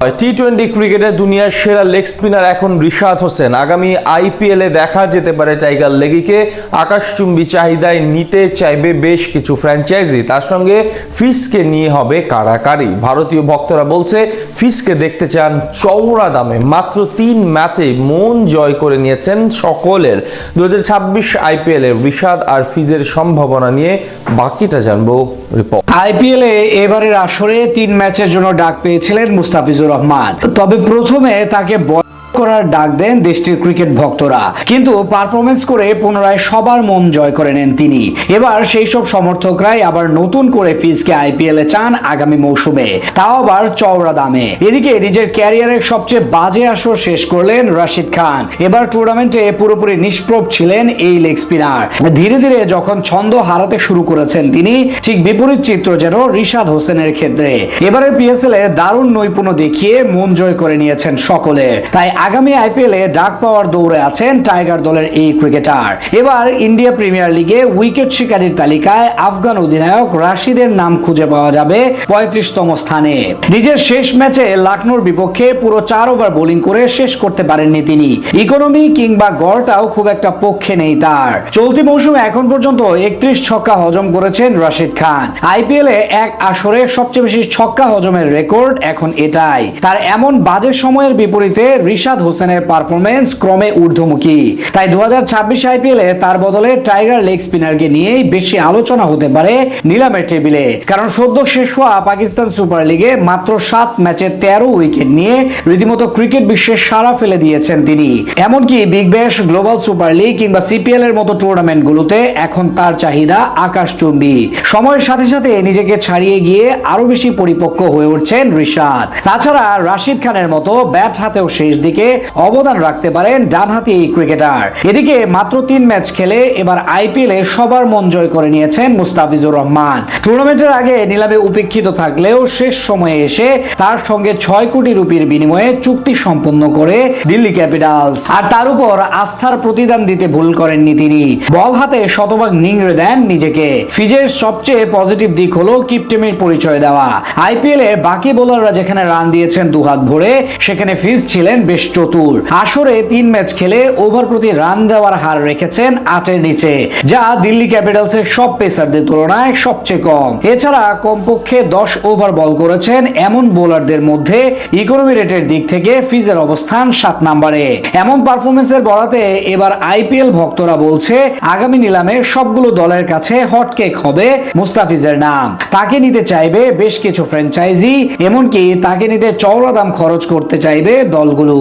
টি-20 ক্রিকেটে দুনিয়ার সেরা লেগ স্পিনার এখন রিশাদ হোসেন। আগামী আইপিএলে দেখা যেতে পারে টাইগার লেগিকে আকাশচুম্বী চাহিদায় নিতে চাইবে বেশ কিছু ফ্র্যাঞ্চাইজি। তার সঙ্গে ফিসকে নিয়ে হবে কাড়াকাড়ি। ভারতীয় ভক্তরা বলছে ফিসকে দেখতে চান চওড়া দামে। মাত্র 3 ম্যাচেই মন জয় করে নিয়েছেন সকলের। 2026 আইপিএলে রিশাদ আর ফিজের সম্ভাবনা নিয়ে বাকিটা জানবো রিপোর্ট। আইপিএলে এবারের আসরে 3 ম্যাচের জন্য ডাক পেয়েছিলেন মুস্তাফিজুর রহমান। তবে প্রথমে তাকে করার ডাক দেন দেশটির ক্রিকেট ভক্তরা, কিন্তু পারফরমেন্স করে পুনরায় সবার মন জয় করে নেন তিনি। এবার সেই সব সমর্থকরাই আবার নতুন করে ফিজকে আইপিএলে চান আগামী মৌসুমে, তাও আবার চওড়া দামে। এদিকে নিজের ক্যারিয়ারের সবচেয়ে বাজে আসর শেষ করলেন রাশিদ খান। এবার টুর্নামেন্টে পুরোপুরি নিষ্প্রভ ছিলেন এই লেগ স্পিনার। ধীরে ধীরে যখন ছন্দ হারাতে শুরু করেছেন তিনি, ঠিক বিপরীত চিত্র যেন রিশাদ হোসেনের ক্ষেত্রে। এবারের পিএসএল এ দারুণ নৈপুণ্য দেখিয়ে মন জয় করে নিয়েছেন সকলে। তাই আগামী আইপিএলে ডাক পাওয়ার দৌড়ে আছেন টাইগার দলের এই ক্রিকেটার। এবার ইন্ডিয়া প্রিমিয়ার লিগে উইকেট শিকারীর তালিকায় আফগান অধিনায়ক রাশিদের নাম খুঁজে পাওয়া যাবে 35তম স্থানে। নিজের শেষ ম্যাচে লখনৌর বিপক্ষে পুরো 4 ওভার বোলিং করে শেষ করতে পারেননি তিনি। ইকোনমি কিংবা গড়টাও খুব একটা পক্ষে নেই তার। চলতি মৌসুমে এখন পর্যন্ত 31 ছক্কা হজম করেছেন রাশিদ খান। আইপিএলে এক আসরে সবচেয়ে বেশি ছক্কা হজমের রেকর্ড এখন এটাই। তার এমন বাজে সময়ের বিপরীতে রিশাদ হোসেনের পারফরমেন্স ক্রমে ঊর্ধ্বমুখী। তাই 2026 আইপিএলে তার বদলে টাইগার লেগ স্পিনারকে নিয়েই বেশি আলোচনা হতে পারে নিলামের টেবিলে। কারণ সদ্য শেষ হওয়া পাকিস্তান সুপার লিগে মাত্র 7 ম্যাচে 13 উইকেট নিয়ে রীতিমতো ক্রিকেট বিশ্বে সাড়া ফেলে দিয়েছেন তিনি। এমনকি Big Bash, global super league কিংবা সিপিএল এর মতো টুর্নামেন্টগুলোতে এখন তার চাহিদা আকাশচুম্বী। সময়ের সাথে সাথে নিজেকে ছাড়িয়ে গিয়ে আরো বেশি পরিপক্ক হয়ে উঠছেন রিশাদ। তাছাড়া রাশিদ খানের মতো ব্যাট হাতেও শেষ দিকে অবদান রাখতে পারেন ডানহাতি এই ক্রিকেটার। এদিকে মাত্র 3 ম্যাচ খেলে এবার আইপিএলে সবার মন জয় করে নিয়েছেন মুস্তাফিজুর রহমান। টুর্নামেন্টের আগে নিলামে উপেক্ষিত থাকলেও শেষ সময়ে এসে তার সঙ্গে 6 কোটি রুপির বিনিময়ে চুক্তি সম্পন্ন করে দিল্লি ক্যাপিটালস। আর তার উপর আস্থার প্রতিদান দিতে ভুল করেননি তিনি। বল হাতে শতভাগ নিংড়ে দেন নিজেকে। ফিজের সবচেয়ে পজিটিভ দিক হলো কিপটেমের পরিচয় দেওয়া। আইপিএলে বাকি বোলাররা যেখানে রান দিয়েছেন দুহাত ভরে, সেখানে ফিজ ছিলেন বেশ চতুর। আসরে 3 ম্যাচ খেলে ওভার প্রতি রান দেওয়ার হার রেখেছেন 8-এর নিচে, যা দিল্লি ক্যাপিটালসের সব পেসারদের তুলনায় সবচেয়ে কম। এছাড়া কমপক্ষে 10 ওভার বল করেছেন এমন বোলারদের মধ্যে ইকোনমি রেটের দিক থেকে ফিজের অবস্থান 7 নম্বরে। এমন পারফরমেন্সের বরাতে এবার আইপিএল ভক্তরা বলছে আগামী নিলামে সবগুলো দলের কাছে হটকেক হবে মুস্তাফিজের নাম। তাকে নিতে চাইবে বেশ কিছু ফ্র্যাঞ্চাইজি, এমনকি তাকে নিতে চওড়া দাম খরচ করতে চাইবে দলগুলো।